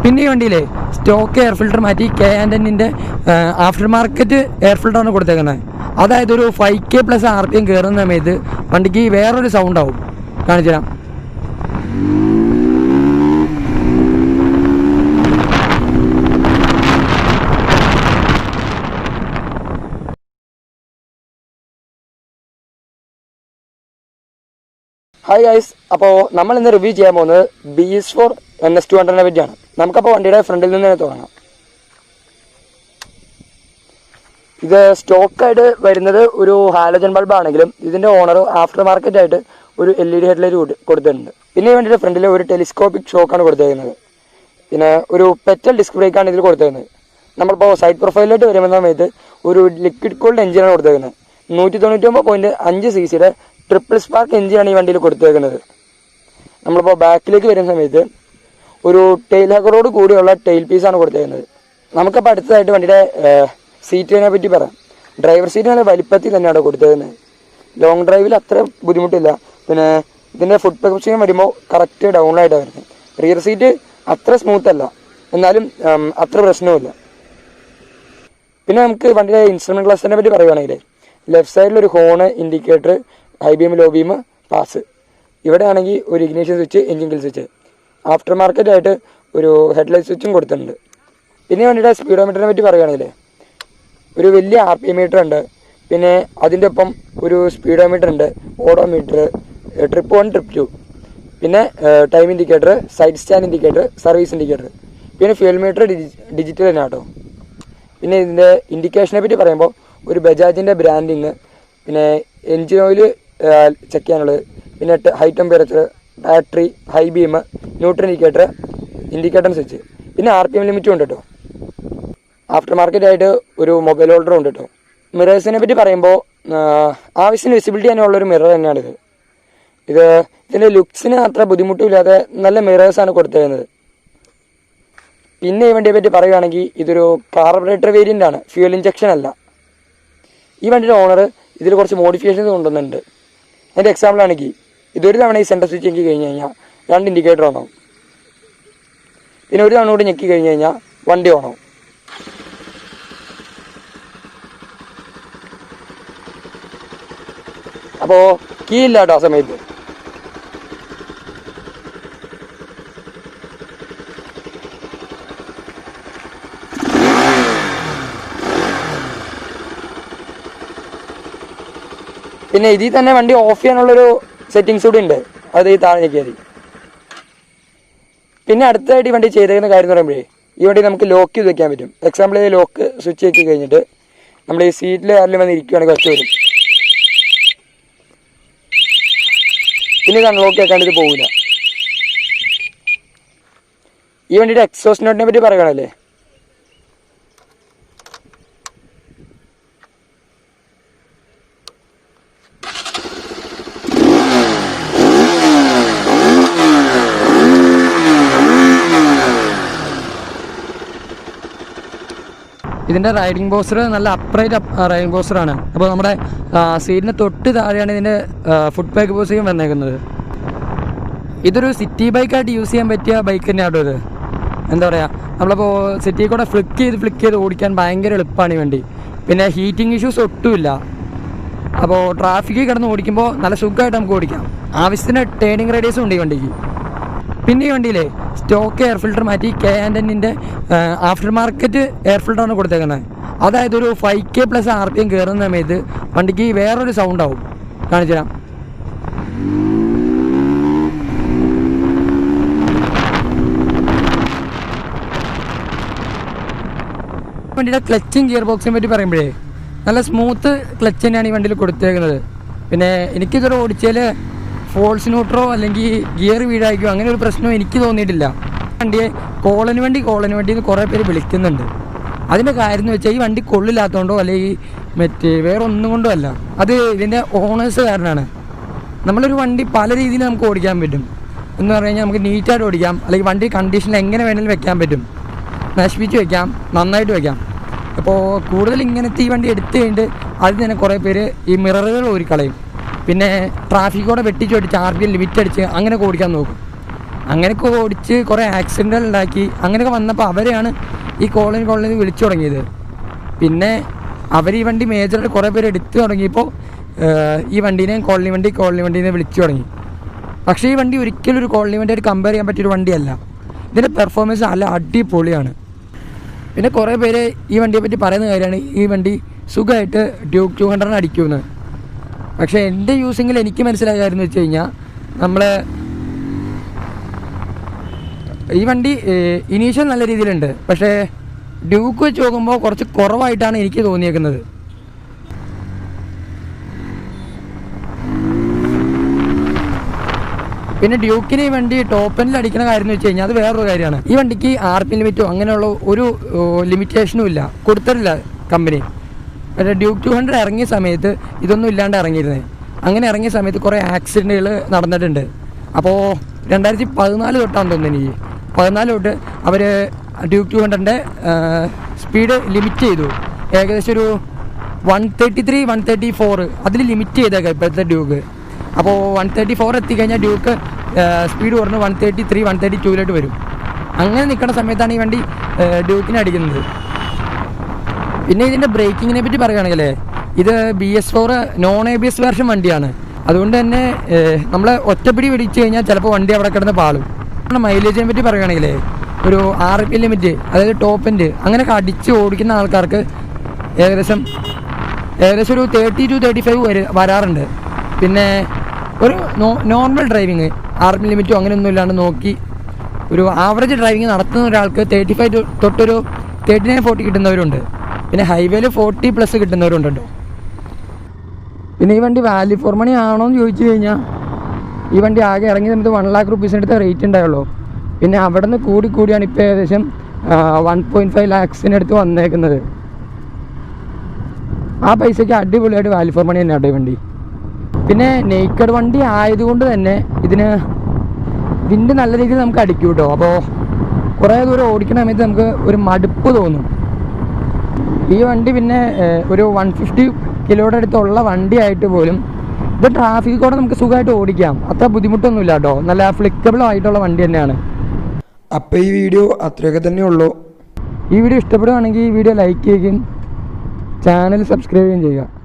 പിന്നെ ഈ വണ്ടിയിലെ സ്റ്റോക്ക് എയർ ഫിൽറ്റർ മാറ്റി K&Nൻ്റെ ആഫ്റ്റർ മാർക്കറ്റ് എയർ ഫിൽറ്ററാണ് കൊടുത്തേക്കുന്നത്. അതായത് ഒരു 5K പ്ലസ് RPM കയറുന്ന സമയത്ത് വണ്ടിക്ക് വേറൊരു സൗണ്ട് ആവും. കാണിച്ചു തരാം. ഹായ് ഗൈസ്, അപ്പോൾ നമ്മൾ ഇന്ന് റിവ്യൂ ചെയ്യാൻ പോകുന്നത് BS4 NS200 പറ്റിയാണ്. നമുക്കപ്പോൾ വണ്ടിയുടെ ഫ്രണ്ടിൽ നിന്ന് തന്നെ തുടങ്ങാം. ഇത് സ്റ്റോക്കായിട്ട് വരുന്നത് ഒരു ഹാലോജൻ ബൾബ് ആണെങ്കിലും ഇതിൻ്റെ ഓണർ ആഫ്റ്റർ മാർക്കറ്റായിട്ട് ഒരു LED ഹെഡ്ലൈറ്റ് കൊടുത്തിട്ടുണ്ട്. പിന്നെ ഈ വണ്ടിയുടെ ഫ്രണ്ടിൽ ഒരു ടെലിസ്കോപ്പിക് ഷോക്കാണ് കൊടുത്തേക്കുന്നത്. പിന്നെ ഒരു പെറ്റൽ ഡിസ്ക് ബ്രേക്കാണ് ഇതിൽ കൊടുത്തേക്കുന്നത്. നമ്മളിപ്പോൾ സൈഡ് പ്രൊഫൈലിലോട്ട് വരുന്ന സമയത്ത് ഒരു ലിക്വിഡ് കൂൾഡ് എഞ്ചിനാണ് കൊടുത്തേക്കുന്നത്. 199.5 cc ട്രിപ്പിൾ സ്പാർക്ക് എഞ്ചിനാണ് ഈ വണ്ടിയിൽ കൊടുത്തേക്കുന്നത്. നമ്മളിപ്പോൾ ബാക്കിലേക്ക് വരുന്ന സമയത്ത് ഒരു ടെയിൽ ഹഗറോട് കൂടിയുള്ള ടെയിൽ പീസാണ് കൊടുത്തേക്കുന്നത്. നമുക്കപ്പോൾ അടുത്തതായിട്ട് വണ്ടിയുടെ സീറ്റിനെ പറ്റി പറയാം. ഡ്രൈവർ സീറ്റ് നല്ല വലിപ്പത്തിൽ തന്നെയാണ് കൊടുത്തേക്കുന്നത്. ലോങ് ഡ്രൈവിൽ അത്ര ബുദ്ധിമുട്ടില്ല. പിന്നെ ഇതിൻ്റെ ഫുഡ് പൊസിഷൻ വരുമ്പോൾ കറക്റ്റ് ഡൗണിലായിട്ടാണ് വരുന്നത്. റിയർ സീറ്റ് അത്ര സ്മൂത്ത് അല്ല, എന്നാലും അത്ര പ്രശ്നവുമില്ല. പിന്നെ നമുക്ക് വണ്ടിയുടെ ഇൻസ്ട്രുമെൻറ്റ് ക്ലസ്റ്ററിനെ പറ്റി പറയുകയാണെങ്കിൽ ലെഫ്റ്റ് സൈഡിലൊരു horn, indicator, high beam, low beam, pass. ഇവിടെ ആണെങ്കിൽ ഒരു ignition switch, engine kill switch. After മാർക്കറ്റായിട്ട് ഒരു ഹെഡ്ലൈറ്റ് സ്വിച്ചും കൊടുത്തിട്ടുണ്ട്. പിന്നെ വണ്ടിയുടെ സ്പീഡോമീറ്ററിനെ പറ്റി പറയുകയാണെങ്കിൽ ഒരു വലിയ RPM മീറ്റർ ഉണ്ട്. പിന്നെ അതിൻ്റെ ഒപ്പം ഒരു സ്പീഡോമീറ്റർ ഉണ്ട്, ഓഡോമീറ്റർ, ട്രിപ്പ് 1, ട്രിപ്പ് 2, പിന്നെ time indicator, side stand indicator, service indicator, പിന്നെ ഫ്യൂൽ മീറ്റർ ഡിജിറ്റൽ തന്നെ കേട്ടോ. പിന്നെ ഇതിൻ്റെ ഇൻഡിക്കേഷനെ പറ്റി പറയുമ്പോൾ ഒരു ബജാജിൻ്റെ ബ്രാൻഡിങ്, പിന്നെ എൻജിൻ ഓയിൽ ചെക്ക് ചെയ്യാനുള്ളത്, പിന്നെ high temperature, battery, high beam, neutral indicator switch, പിന്നെ RPM ലിമിറ്റും ഉണ്ട് കേട്ടോ. ആഫ്റ്റർ മാർക്കറ്റായിട്ട് ഒരു മൊബൈൽ ഹോൾഡറും ഉണ്ട് കേട്ടോ. മിറേഴ്സിനെ പറ്റി പറയുമ്പോൾ ആവശ്യത്തിന് വിസിബിലിറ്റി തന്നെയുള്ളൊരു മിറർ തന്നെയാണിത്. ഇതിൻ്റെ ലുക്സിന് അത്ര ബുദ്ധിമുട്ടില്ലാതെ നല്ല മിറേഴ്സാണ് കൊടുത്തിരുന്നത്. പിന്നെ ഈ വണ്ടിയെ പറ്റി പറയുകയാണെങ്കിൽ ഇതൊരു കാർബറേറ്റർ വേരിയൻ്റ് ആണ്, ഫ്യൂൽ ഇഞ്ചക്ഷൻ അല്ല. ഈ വണ്ടിയുടെ ഓണർ ഇതിൽ കുറച്ച് മോഡിഫിക്കേഷൻസ് കൊണ്ടുവന്നിട്ടുണ്ട്. അതിൻ്റെ എക്സാമ്പിൾ ആണെങ്കിൽ ഇതൊരു തവണ ഈ സെൻറ്റർ സ്വിച്ച് ഞെക്കി കഴിഞ്ഞ് കഴിഞ്ഞാൽ 2 ഇൻഡിക്കേറ്റർ ഓണാവും. പിന്നെ ഒരു തവണ കൂടി ഞെക്കി കഴിഞ്ഞ് കഴിഞ്ഞാൽ വണ്ടി ഓണാവും. അപ്പോൾ കീ ഇല്ല കേട്ടോ ആ സമയത്ത്. പിന്നെ ഇതിൽ തന്നെ വണ്ടി ഓഫ് ചെയ്യാനുള്ളൊരു സെറ്റിങ്സ് കൂടി ഉണ്ട്, അത് ഈ താഴെ ഞെക്കിയാൽ മതി. പിന്നെ അടുത്തായിട്ട് ഈ വണ്ടി ചെയ്തേക്കുന്ന കാര്യം എന്ന് പറയുമ്പോഴേ ഈ വണ്ടി നമുക്ക് ലോക്ക് ചെയ്ത് വെക്കാൻ പറ്റും. എക്സാമ്പിൾ ലോക്ക് സ്വിച്ച് ആക്കി കഴിഞ്ഞിട്ട് നമ്മൾ ഈ സീറ്റിൽ ആരെങ്കിലും വന്ന് ഇരിക്കുകയാണെങ്കിൽ കുറച്ച് വരും. പിന്നെ ഇത് അൺലോക്ക് ആക്കാണ്ട് ഇത് പോകില്ല. ഈ വണ്ടിയുടെ എക്സോസ്റ്റ് നോട്ടിനെ പറ്റി പറയുകയാണല്ലേ, ഇതിൻ്റെ റൈഡിംഗ് പോസ്റ്റർ നല്ല അപ്രൈറ്റ് റൈഡിംഗ് പോസ്റ്ററാണ്. അപ്പോൾ നമ്മുടെ സീറ്റിന് തൊട്ട് താഴെയാണ് ഇതിൻ്റെ ഫുഡ് പാക്ക് പോസിഷൻ വന്നേക്കുന്നത്. ഇതൊരു സിറ്റി ബൈക്കായിട്ട് യൂസ് ചെയ്യാൻ പറ്റിയ ബൈക്ക് തന്നെയാട്ടോ ഇത്. എന്താ പറയുക, നമ്മളിപ്പോൾ സിറ്റിയിൽ കൂടെ ഫ്ലിക്ക് ചെയ്ത് ഓടിക്കാൻ ഭയങ്കര എളുപ്പമാണ് ഈ വണ്ടി. പിന്നെ ഹീറ്റിംഗ് ഇഷ്യൂസ് ഒട്ടുമില്ല. അപ്പോൾ ട്രാഫിക്കിൽ കിടന്ന് ഓടിക്കുമ്പോൾ നല്ല സുഖമായിട്ട് നമുക്ക് ഓടിക്കാം. ആവശ്യത്തിന് ടേണിങ് റേഡിയസും ഉണ്ട് ഈ വണ്ടിക്ക്. പിന്നെ ഈ വണ്ടിയിലെ സ്റ്റോക്ക് എയർ ഫിൽറ്റർ മാറ്റി K&Nൻ്റെ ആഫ്റ്റർ മാർക്കറ്റ് എയർ ഫിൽറ്ററാണ് കൊടുത്തേക്കുന്നത്. അതായത് ഒരു 5K പ്ലസ് RPM കയറുന്ന സമയത്ത് വണ്ടിക്ക് വേറൊരു സൗണ്ട് ആവും. കാണിച്ചു തരാം. വണ്ടിയുടെ ക്ലച്ചും ഗിയർ ബോക്സിനെ പറ്റി പറയുമ്പോഴേ നല്ല സ്മൂത്ത് ക്ലച്ച് തന്നെയാണ് ഈ വണ്ടിയിൽ കൊടുത്തേക്കുന്നത്. പിന്നെ എനിക്കിതൊരു ഓടിച്ചാൽ ഫോൾസ് ന്യൂട്രോ അല്ലെങ്കിൽ ഗിയർ വീഴായിക്കോ അങ്ങനെ ഒരു പ്രശ്നം എനിക്ക് തോന്നിയിട്ടില്ല. വണ്ടിയെ കോളനി വണ്ടി എന്ന് കുറേ പേര് വിളിക്കുന്നുണ്ട്. അതിൻ്റെ കാര്യം എന്ന് വെച്ചാൽ ഈ വണ്ടി കൊള്ളില്ലാത്തതുകൊണ്ടോ അല്ലെങ്കിൽ വേറെ ഒന്നും കൊണ്ടോ അല്ല, അത് ഇതിൻ്റെ ഓണേഴ്സ് കാരണമാണ്. നമ്മളൊരു വണ്ടി പല രീതിയിൽ നമുക്ക് ഓടിക്കാൻ പറ്റും. എന്ന് പറഞ്ഞു കഴിഞ്ഞാൽ നമുക്ക് നീറ്റായിട്ട് ഓടിക്കാം, അല്ലെങ്കിൽ വണ്ടി കണ്ടീഷനിൽ എങ്ങനെ വേണമെങ്കിലും വെക്കാൻ പറ്റും. നശിപ്പിച്ച് വെക്കാം, നന്നായിട്ട് വെക്കാം. അപ്പോൾ കൂടുതൽ ഇങ്ങനത്തെ ഈ വണ്ടി എടുത്തു കഴിഞ്ഞിട്ട് അതിൽ തന്നെ കുറേ പേര് ഈ മിററുകൾ ഊരിക്കളയും. പിന്നെ ട്രാഫിക്കോടെ വെട്ടിച്ചോടിച്ച് RPM ലിമിറ്റ് അടിച്ച് അങ്ങനെ ഓടിക്കാൻ നോക്കും. അങ്ങനെയൊക്കെ ഓടിച്ച് കുറേ ആക്സിഡൻറ്റുകൾ ഉണ്ടാക്കി. അങ്ങനെയൊക്കെ വന്നപ്പോൾ അവരെയാണ് ഈ കോളനി വിളിച്ചു തുടങ്ങിയത്. പിന്നെ അവർ ഈ വണ്ടി മേജറായിട്ട് കുറേ പേര് എടുത്തു തുടങ്ങിയപ്പോൾ ഈ വണ്ടീനെ കോളനി വണ്ടീനെ വിളിച്ചു തുടങ്ങി. പക്ഷേ ഈ വണ്ടി ഒരിക്കലും ഒരു കോളനി വണ്ടിയായിട്ട് കമ്പയർ ചെയ്യാൻ പറ്റിയൊരു വണ്ടിയല്ല. ഇതിൻ്റെ പെർഫോമൻസ് നല്ല അടിപൊളിയാണ്. പിന്നെ കുറേ പേര് ഈ വണ്ടിയെ പറ്റി പറയുന്ന കാര്യമാണ് ഈ വണ്ടി സുഖമായിട്ട് ഡ്യൂക്ക് 200 അടിക്കുമെന്ന്. പക്ഷേ എൻ്റെ യൂസിങ്ങിൽ എനിക്ക് മനസ്സിലായ കാര്യം എന്ന് വെച്ച് കഴിഞ്ഞാൽ ഈ വണ്ടി ഇനീഷ്യൽ നല്ല രീതിയിലുണ്ട്, പക്ഷേ ഡ്യൂക്ക് വെച്ച് നോക്കുമ്പോൾ കുറച്ച് കുറവായിട്ടാണ് എനിക്ക് തോന്നിയേക്കുന്നത്. പിന്നെ ഡ്യൂക്കിന് ഈ വണ്ടി ടോപ്പ് എൻഡിൽ അടിക്കുന്ന കാര്യം എന്ന് വെച്ച് കഴിഞ്ഞാൽ അത് വേറൊരു കാര്യമാണ്. ഈ വണ്ടിക്ക് RPM ലിമിറ്റോ അങ്ങനെയുള്ള ഒരു ലിമിറ്റേഷനും ഇല്ല, കൊടുത്തിട്ടില്ല കമ്പനി. പക്ഷേ ഡ്യൂക്ക് 200 ഇറങ്ങിയ സമയത്ത് ഇതൊന്നും ഇല്ലാണ്ട് ഇറങ്ങിയിരുന്നത്. അങ്ങനെ ഇറങ്ങിയ സമയത്ത് കുറേ ആക്സിഡൻറ്റുകൾ നടന്നിട്ടുണ്ട്. അപ്പോൾ 2014 തൊട്ടാണെന്ന് തോന്നുന്നു എനിക്ക്. 14 തൊട്ട് അവർ ഡ്യൂക്ക് 200ൻ്റെ സ്പീഡ് ലിമിറ്റ് ചെയ്തു. ഏകദേശം ഒരു 133, 134 അതിൽ ലിമിറ്റ് ചെയ്തേക്കാം ഇപ്പോഴത്തെ ഡ്യൂക്ക്. അപ്പോൾ 134 എത്തിക്കഴിഞ്ഞാൽ ഡ്യൂക്ക് സ്പീഡ് കുറഞ്ഞ് 133, 132 വരും. അങ്ങനെ നിൽക്കുന്ന സമയത്താണ് ഈ വണ്ടി ഡ്യൂക്കിനെ അടിക്കുന്നത്. പിന്നെ ഇതിൻ്റെ ബ്രേക്കിങ്ങിനെ പറ്റി പറയുകയാണെങ്കിൽ ഇത് BS4 നോൺ ABS വേർഷൻ വണ്ടിയാണ്. അതുകൊണ്ട് തന്നെ നമ്മൾ ഒറ്റപ്പിടി പിടിച്ചു കഴിഞ്ഞാൽ ചിലപ്പോൾ വണ്ടി അവിടെ കിടന്ന് പാളും. മൈലേജിനെ പറ്റി പറയുകയാണെങ്കിൽ ഒരു RPM ലിമിറ്റ്, അതായത് ടോപ്പ് എൻഡ് അങ്ങനെയൊക്കെ അടിച്ച് ഓടിക്കുന്ന ആൾക്കാർക്ക് ഏകദേശം ഒരു 30 to 35 വരാറുണ്ട്. പിന്നെ ഒരു നോർമൽ ഡ്രൈവിങ് RPM ലിമിറ്റോ അങ്ങനെയൊന്നും ഇല്ലാണ്ട് നോക്കി ഒരു ആവറേജ് ഡ്രൈവിങ് നടത്തുന്ന ഒരാൾക്ക് 35 തൊട്ടൊരു 39, 40 കിട്ടുന്നവരുണ്ട്. പിന്നെ ഹൈവേയിൽ 40+ കിട്ടുന്നവരുണ്ട് കേട്ടോ. പിന്നെ ഈ വണ്ടി വാല്യൂ ഫോർ മണി ആണോ എന്ന് ചോദിച്ചു കഴിഞ്ഞാൽ ഈ വണ്ടി ആകെ ഇറങ്ങിയ സമയത്ത് 1 lakh rupees അടുത്ത് റേറ്റ് ഉണ്ടായുള്ളൂ. പിന്നെ അവിടെ നിന്ന് കൂടിയാണ് ഇപ്പോൾ ഏകദേശം 1.5 lakhs അടുത്ത് വന്നേക്കുന്നത്. ആ പൈസയ്ക്ക് അടിപൊളിയായിട്ട് വാല്യൂ ഫോർ മണി തന്നെയാണ് ഈ വണ്ടി. പിന്നെ നെയ്ക്കഡ് വണ്ടി ആയതുകൊണ്ട് തന്നെ ഇതിന് വിൻഡ് നല്ല രീതിയിൽ നമുക്ക് അടിക്കും കേട്ടോ. അപ്പോൾ കുറേ ദൂരം ഓടിക്കുന്ന സമയത്ത് നമുക്ക് ഒരു മടുപ്പ് തോന്നും. ഈ വണ്ടി പിന്നെ ഒരു 150 കിലോയുടെ അടുത്തുള്ള വണ്ടിയായിട്ട് പോലും ഇത് ട്രാഫിക് കൂടെ നമുക്ക് സുഖമായിട്ട് ഓടിക്കാം. അത്ര ബുദ്ധിമുട്ടൊന്നുമില്ല കേട്ടോ. നല്ല ഫ്ലെക്സിബിൾ ആയിട്ടുള്ള വണ്ടി തന്നെയാണ്. അപ്പോൾ ഈ വീഡിയോ അത്രയൊക്കെ തന്നെ ഉള്ളൂ. ഈ വീഡിയോ ഇഷ്ടപ്പെടുകയാണെങ്കിൽ ഈ വീഡിയോ ലൈക്ക് ചെയ്യുകയും ചാനൽ സബ്സ്ക്രൈബ് ചെയ്യുകയും ചെയ്യുക.